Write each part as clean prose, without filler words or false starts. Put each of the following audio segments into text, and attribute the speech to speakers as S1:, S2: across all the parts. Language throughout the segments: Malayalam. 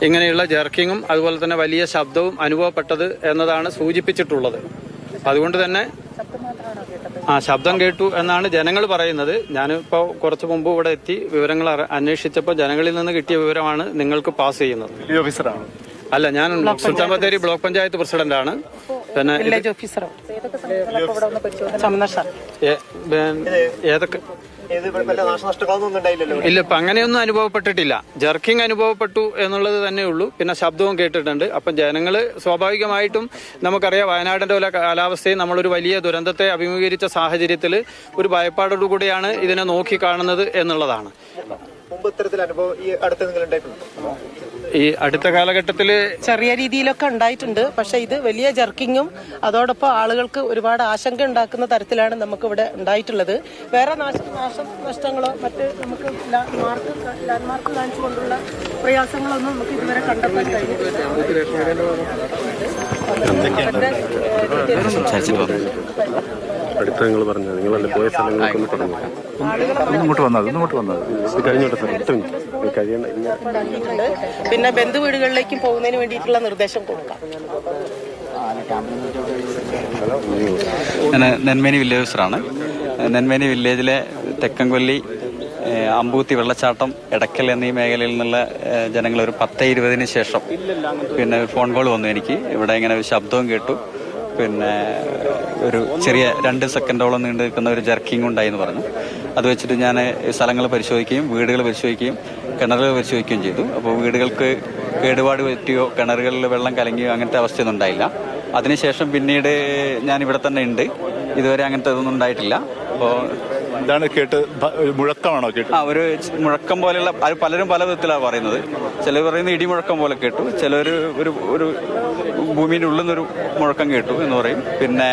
S1: ഇങ്ങനെയുള്ള ജെർക്കിങ്ങും അതുപോലെ തന്നെ വലിയ ശബ്ദവും അനുഭവപ്പെട്ടത് എന്നതാണ് സൂചിപ്പിച്ചിട്ടുള്ളത്. അതുകൊണ്ട് തന്നെ ശബ്ദം കേട്ടു എന്നാണ് ജനങ്ങൾ പറയുന്നത്. ഞാനിപ്പോൾ കുറച്ച് മുമ്പ് ഇവിടെ എത്തി വിവരങ്ങൾ അന്വേഷിച്ചപ്പോൾ ജനങ്ങളിൽ നിന്ന് കിട്ടിയ വിവരമാണ് നിങ്ങൾക്ക് പാസ് ചെയ്യുന്നത്. അല്ല, ഞാൻ സുൽത്താൻ ബത്തേരി ബ്ലോക്ക് പഞ്ചായത്ത് പ്രസിഡന്റാണ്. പിന്നെ ഏതൊക്കെ ഇല്ല, ഇപ്പൊ അങ്ങനെയൊന്നും അനുഭവപ്പെട്ടിട്ടില്ല. ജർക്കിംഗ് അനുഭവപ്പെട്ടു എന്നുള്ളത് തന്നെ ഉള്ളൂ. പിന്നെ ശബ്ദവും കേട്ടിട്ടുണ്ട്. അപ്പം ജനങ്ങള് സ്വാഭാവികമായിട്ടും നമുക്കറിയാം, വയനാടിന്റെ പോലെ കാലാവസ്ഥയിൽ നമ്മളൊരു വലിയ ദുരന്തത്തെ അഭിമുഖീകരിച്ച സാഹചര്യത്തിൽ ഒരു ഭയപ്പാടോടുകൂടിയാണ് ഇതിനെ നോക്കി കാണുന്നത് എന്നുള്ളതാണ്. ഈ അടുത്ത കാലഘട്ടത്തിൽ
S2: ചെറിയ രീതിയിലൊക്കെ ഉണ്ടായിട്ടുണ്ട്. പക്ഷെ ഇത് വലിയ ജർക്കിങ്ങും അതോടൊപ്പം ആളുകൾക്ക് ഒരുപാട് ആശങ്ക ഉണ്ടാക്കുന്ന തരത്തിലാണ് നമുക്ക് ഇവിടെ ഉണ്ടായിട്ടുള്ളത്. വേറെ നാശനഷ്ടങ്ങളോ മറ്റ് നമുക്ക് ലാൻഡ്മാർക്ക് കാണിച്ചുകൊണ്ടുള്ള പ്രയാസങ്ങളൊന്നും നമുക്ക് ഇതുവരെ കണ്ടെത്താൻ കഴിഞ്ഞിട്ടില്ല.
S3: അടുത്ത നിങ്ങൾ പറഞ്ഞു നിങ്ങളല്ലേ പോയ സ്ഥലങ്ങളൊക്കെ പറഞ്ഞു ഇങ്ങോട്ട് വന്നത്
S2: പിന്നെ ബന്ധു വീടുകളിലേക്കും പോകുന്നതിന് വേണ്ടിയിട്ടുള്ള നിർദ്ദേശം കൊടുക്കാം.
S4: ഞാൻ നെന്മേനി വില്ലേജറാണ്. നെന്മേനി വില്ലേജിലെ തെക്കൻകൊല്ലി, അമ്പൂത്തി വെള്ളച്ചാട്ടം, എടക്കൽ എന്നീ മേഖലയിൽ നിന്നുള്ള ജനങ്ങൾ ഒരു 10:20 ശേഷം പിന്നെ ഫോൺ കോൾ വന്നു എനിക്ക്. ഇവിടെ ഇങ്ങനെ ഒരു ശബ്ദവും കേട്ടു. പിന്നെ ഒരു ചെറിയ 2 സെക്കൻഡോളം നീണ്ടു നിൽക്കുന്ന ഒരു ജർക്കിംഗ് ഉണ്ടായെന്ന് പറഞ്ഞു. അത് വെച്ചിട്ട് ഞാൻ സ്ഥലങ്ങൾ പരിശോധിക്കുകയും വീടുകൾ പരിശോധിക്കുകയും കിണറുകൾ പരിശോധിക്കുകയും ചെയ്തു. അപ്പോൾ വീടുകൾക്ക് കേടുപാട് പറ്റിയോ കിണറുകളിൽ വെള്ളം കലങ്ങിയോ അങ്ങനത്തെ അവസ്ഥയൊന്നും ഉണ്ടായില്ല. അതിനുശേഷം പിന്നീട് ഞാൻ ഇവിടെ തന്നെ ഉണ്ട്. ഇതുവരെ അങ്ങനത്തെ ഇതൊന്നും ഉണ്ടായിട്ടില്ല. അപ്പോൾ
S3: എന്താണ് കേട്ട് മുഴക്കമാണോ കേട്ടു?
S4: ഒരു മുഴക്കം പോലെയുള്ള, അത് പലരും പല വിധത്തിലാണ് പറയുന്നത്. ചിലർ പറയുന്നത് ഇടിമുഴക്കം പോലെ കേട്ടു, ചിലർ ഒരു ഭൂമിയുടെ ഉള്ളിൽ നിന്നൊരു മുഴക്കം കേട്ടു എന്ന് പറയും. പിന്നെ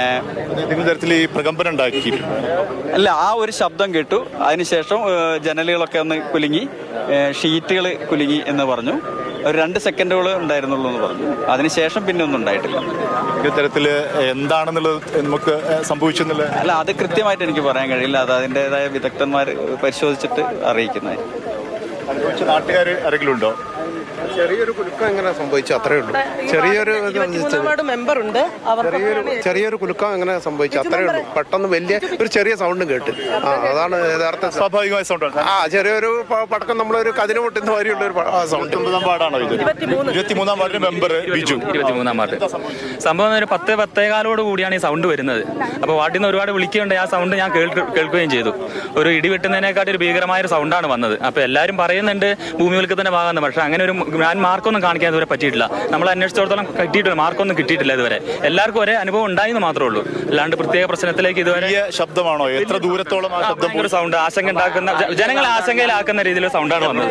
S3: തരത്തിൽ ഈ പ്രകമ്പനം ഉണ്ടാക്കി
S4: അല്ല, ആ ഒരു ശബ്ദം കേട്ടു. അതിനുശേഷം ജനലുകളൊക്കെ ഒന്ന് കുലുങ്ങി, ഷീറ്റുകൾ കുലുങ്ങി എന്ന് പറഞ്ഞു. ഒരു 2 സെക്കൻഡുകൾ ഉണ്ടായിരുന്നുള്ളൂ എന്ന് പറഞ്ഞു. അതിനുശേഷം പിന്നെ ഒന്നും ഉണ്ടായിട്ടില്ല.
S3: ഇത്തരത്തില് എന്താണെന്നുള്ളത് നമുക്ക് സംഭവിച്ചെന്നുള്ളത്
S4: അല്ല, അത് കൃത്യമായിട്ട് എനിക്ക് പറയാൻ കഴിയില്ല. അത് അതിൻ്റെതായ വിദഗ്ധന്മാർ പരിശോധിച്ചിട്ട് അറിയിക്കുന്നതായിരിക്കും.
S3: നാട്ടുകാർ ആരെങ്കിലും ഉണ്ടോ?
S5: ചെറിയൊരു കുലുക്കം എങ്ങനെ സംഭവിച്ചു, അത്രേ ഉള്ളൂ. ചെറിയൊരു കുലുക്കം എങ്ങനെ സംഭവിച്ചു, അത്രേ ഉള്ളൂ. പെട്ടെന്ന് വലിയ ഒരു ചെറിയ സൗണ്ടും കേട്ട്. അതാണ് യഥാർത്ഥ
S3: സ്വാഭാവികമായ സൗണ്ട്.
S5: ചെറിയൊരു പടക്കം, നമ്മളൊരു കതിന് പൊട്ടുന്ന മാതിരിയുള്ള ഒരു സൗണ്ട്.
S3: 23-ാം വാർഡാണോ ഇത്? 23-ാം വാർഡിന്റെ മെമ്പർ ബിജു.
S6: 23-ാം വാർഡ്. സംഭവം ഒരു 10-10:15 കൂടിയാണ് ഈ സൗണ്ട് വരുന്നത്. അപ്പോൾ വാർഡിൽ നിന്ന് ഒരുപാട് വിളിക്കുകയുണ്ട്. ആ സൗണ്ട് ഞാൻ കേൾക്കുകയും ചെയ്തു. ഒരു ഇടി വെട്ടുന്നതിനെക്കാട്ടി ഒരു ഭീകരമായ ഒരു സൗണ്ടാണ് വന്നത്. അപ്പോൾ എല്ലാവരും പറയുന്നുണ്ട് ഭൂമിവൽക്കത്തിന്റെ ഭാഗമാണ്. പക്ഷെ അങ്ങനെ ഒരു മാർക്കൊന്നും കാണിക്കാൻ ഇതുവരെ പറ്റിയിട്ടില്ല. നമ്മൾ അന്വേഷിച്ചിടത്തോളം കിട്ടിയിട്ടില്ല, മാർക്കൊന്നും കിട്ടിയിട്ടില്ല ഇതുവരെ. എല്ലാവർക്കും ഒരേ അനുഭവം ഉണ്ടായെന്ന് മാത്രമേ ഉള്ളൂ. അല്ലാണ്ട് പ്രത്യേക പ്രശ്നത്തിലേക്ക് ഇതുവരെ.
S3: ശബ്ദമാണോ? എത്ര ദൂരത്തോളം
S6: സൗണ്ട് ആശങ്ക ഉണ്ടാക്കുന്ന, ജനങ്ങളെ ആശങ്കയിലാക്കുന്ന രീതിയിലുള്ള സൗണ്ടാണ് വന്നത്.